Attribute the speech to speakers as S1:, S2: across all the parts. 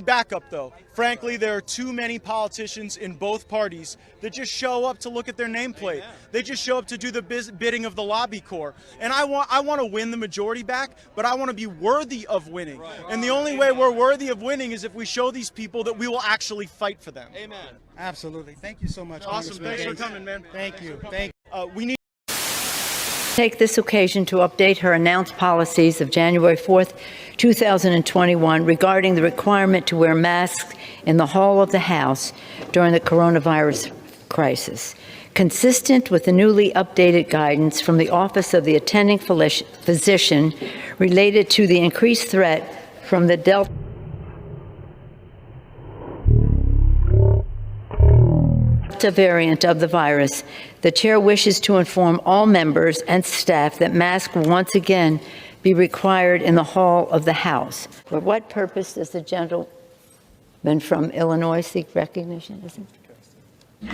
S1: backup, though. Frankly, there are too many politicians in both parties that just show up to look at their nameplate. They just show up to do the bidding of the lobby corps. And I want to win the majority back, but I want to be worthy of winning. And the only way we're worthy of winning is if we show these people that we will actually fight for them.
S2: Amen.
S3: Absolutely. Thank you so much.
S1: Awesome. Thanks for coming, man.
S3: Thank you.
S1: We need
S4: take this occasion to update her announced policies of January 4th, 2021 regarding the requirement to wear masks in the hall of the House during the coronavirus crisis. Consistent with the newly updated guidance from the Office of the Attending Physician related to the increased threat from the Delta variant of the virus, the chair wishes to inform all members and staff that masks will once again be required in the hall of the House. For what purpose does the gentleman from Illinois seek recognition? And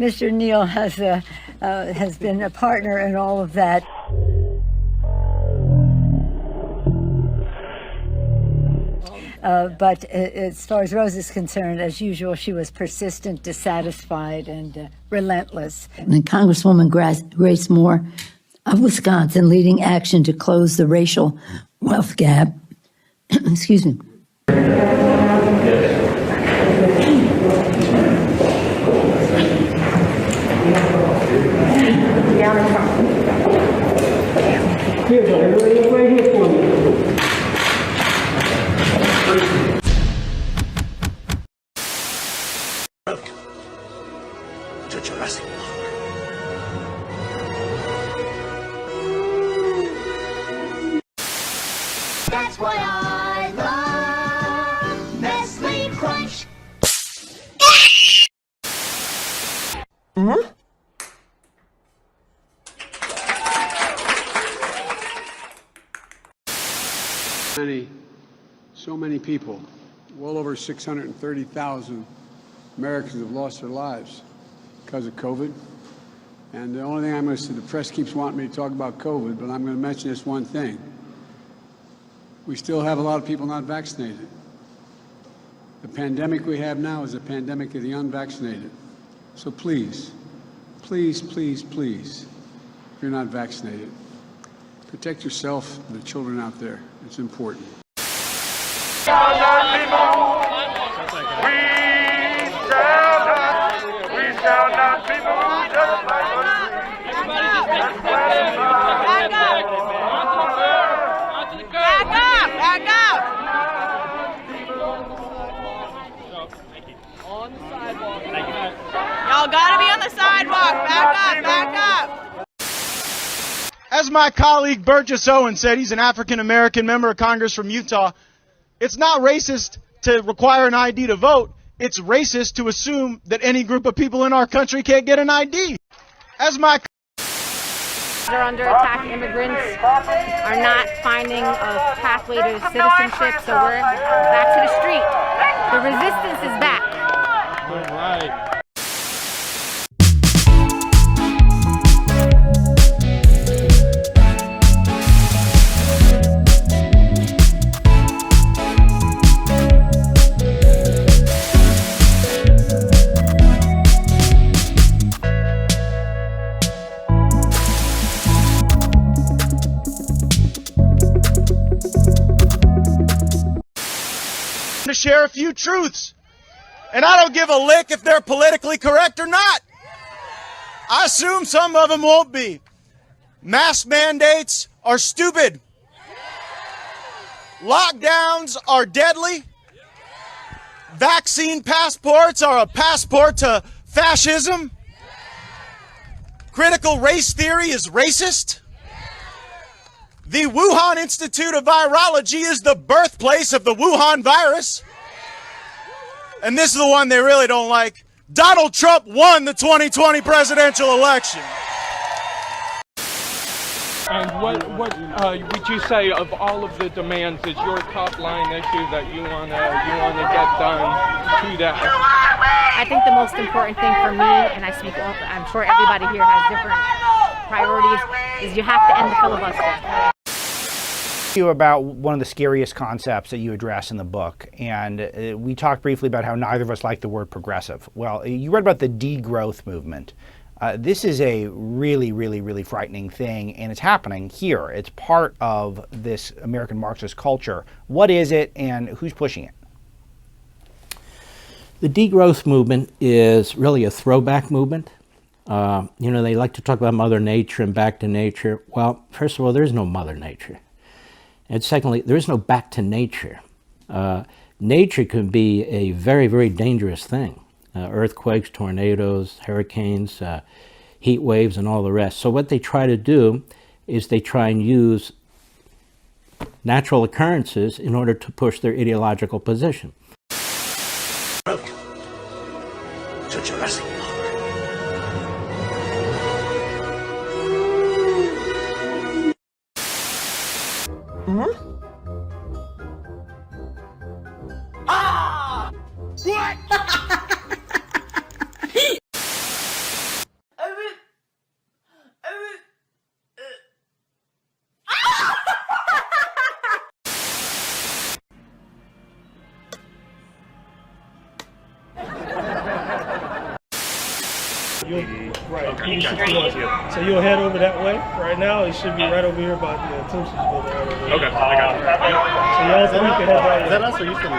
S4: Mr. Neal has been a partner in all of that. But as far as Rose is concerned, as usual, she was persistent, dissatisfied, and relentless. And Congresswoman Grace Moore of Wisconsin leading action to close the racial wealth gap. Excuse me.
S5: To Jurassic Park.
S6: That's why I love Nestle Crunch.
S7: So many people, well over 630,000 Americans have lost their lives because of COVID. And the only thing I'm going to say, the press keeps wanting me to talk about COVID, but I'm going to mention this one thing. We still have a lot of people not vaccinated. The pandemic we have now is a pandemic of the unvaccinated. So please, please, please, please, if you're not vaccinated, protect yourself and the children out there. It's important.
S5: We shall not be moved just like a tree. Everybody just back up.
S2: On the sidewalk.
S8: Y'all gotta be on the sidewalk. Back up.
S1: As my colleague Burgess Owen said, he's an African-American member of Congress from Utah, it's not racist to require an ID to vote. It's racist to assume that any group of people in our country can't get an ID. As my
S9: are under attack. Immigrants are not finding a pathway to citizenship, so we're back to the street. The resistance is back.
S2: All right.
S1: to share a few truths. And I don't give a lick if they're politically correct or not. I assume some of them won't be. Mask mandates are stupid. Lockdowns are deadly. Vaccine passports are a passport to fascism. Critical race theory is racist. The Wuhan Institute of Virology is the birthplace of the Wuhan virus. And this is the one they really don't like. Donald Trump won the 2020 presidential election.
S2: And what would you say of all of the demands is your top line issue that you wanna get done to that?
S9: I think the most important thing for me, and I'm sure everybody here has different priorities, is you have to end the filibuster.
S10: You about one of the scariest concepts that you address in the book, and we talked briefly about how neither of us like the word progressive. Well, you read about the degrowth movement. This is a really, really, really frightening thing, and it's happening here. It's part of this American Marxist culture. What is it, and who's pushing it?
S11: The degrowth movement is really a throwback movement. They like to talk about Mother Nature and back to nature. Well, first of all, there is no Mother Nature. And secondly, there is no back to nature. Nature can be a very, very dangerous thing. Earthquakes, tornadoes, hurricanes, heat waves, and all the rest. So what they try to do is they try and use natural occurrences in order to push their ideological position.
S5: To Jurassic Park. Ah! What?
S12: So you'll head over that way right now. It should be right over here by the Tombstones building. Right over here.
S13: Okay, I got it.
S12: So y'all three can head right.
S13: Is that us or you still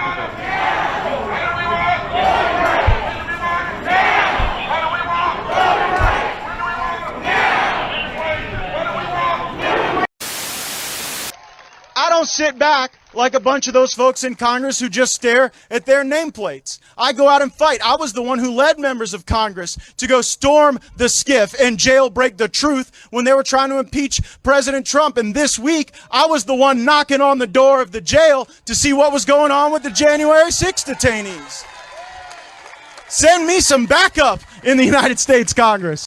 S1: I don't sit back like a bunch of those folks in Congress who just stare at their nameplates. I go out and fight. I was the one who led members of Congress to go storm the skiff and jailbreak the truth when they were trying to impeach President Trump. And this week, I was the one knocking on the door of the jail to see what was going on with the January 6th detainees. Send me some backup in the United States Congress.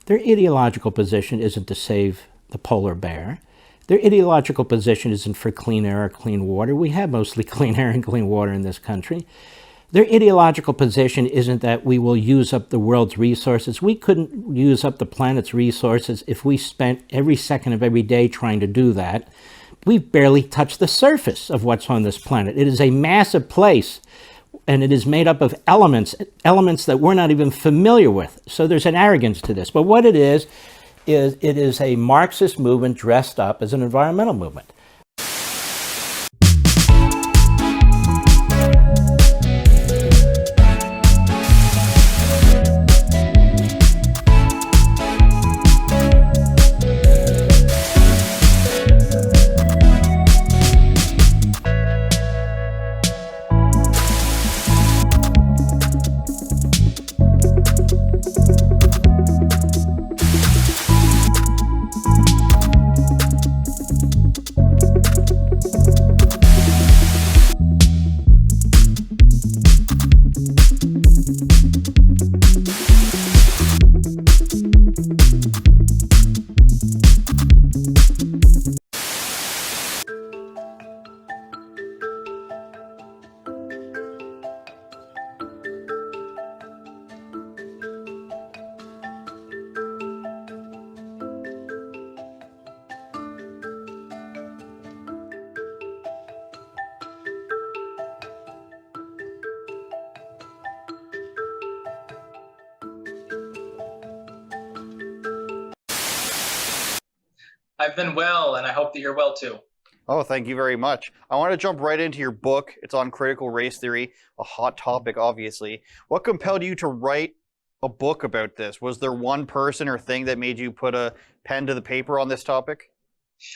S11: Their ideological position isn't to save the polar bear. Their ideological position isn't for clean air or clean water. We have mostly clean air and clean water in this country. Their ideological position isn't that we will use up the world's resources. We couldn't use up the planet's resources if we spent every second of every day trying to do that. We've barely touched the surface of what's on this planet. It is a massive place, and it is made up of elements that we're not even familiar with. So there's an arrogance to this. But what it is it is a Marxist movement dressed up as an environmental movement.
S14: I've been well, and I hope that you're well too.
S15: Oh, thank you very much. I want to jump right into your book. It's on critical race theory, a hot topic, obviously. What compelled you to write a book about this? Was there one person or thing that made you put a pen to the paper on this topic?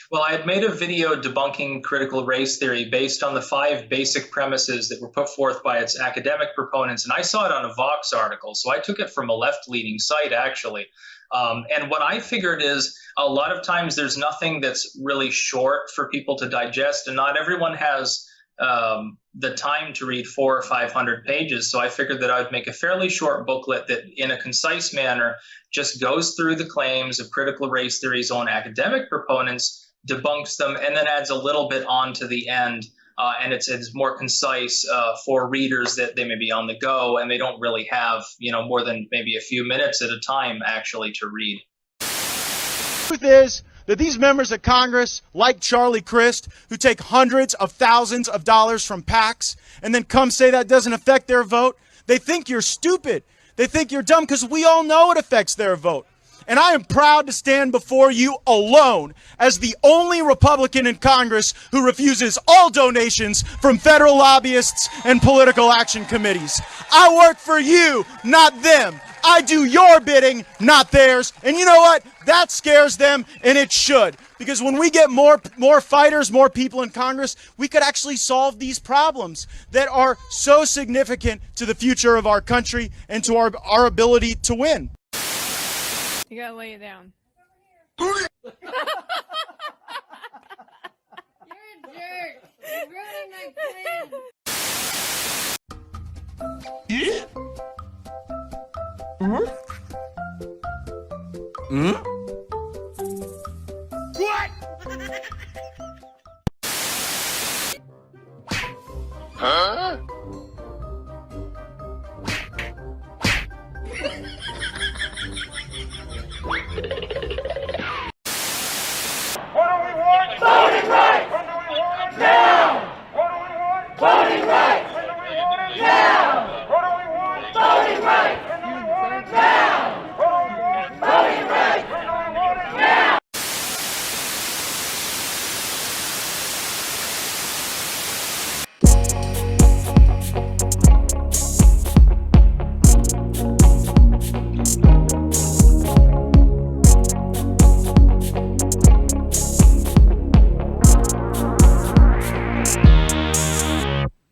S14: Well, I had made a video debunking critical race theory based on the 5 basic premises that were put forth by its academic proponents, and I saw it on a Vox article, so I took it from a left-leaning site, actually. And what I figured is a lot of times there's nothing that's really short for people to digest, and not everyone has the time to read 400 or 500 pages. So I figured that I would make a fairly short booklet that in a concise manner just goes through the claims of critical race theory's own academic proponents, debunks them, and then adds a little bit on to the end. And it's more concise for readers that they may be on the go and they don't really have, more than maybe a few minutes at a time actually to read.
S1: The truth is that these members of Congress, like Charlie Crist, who take hundreds of thousands of dollars from PACs and then come say that doesn't affect their vote, they think you're stupid. They think you're dumb because we all know it affects their vote. And I am proud to stand before you alone as the only Republican in Congress who refuses all donations from federal lobbyists and political action committees. I work for you, not them. I do your bidding, not theirs. And you know what? That scares them, and it should. Because when we get more fighters, more people in Congress, we could actually solve these problems that are so significant to the future of our country and to our ability to win.
S8: You gotta lay it down.
S9: You're a jerk. You're ruining my plan.
S5: Yeah? What? Huh?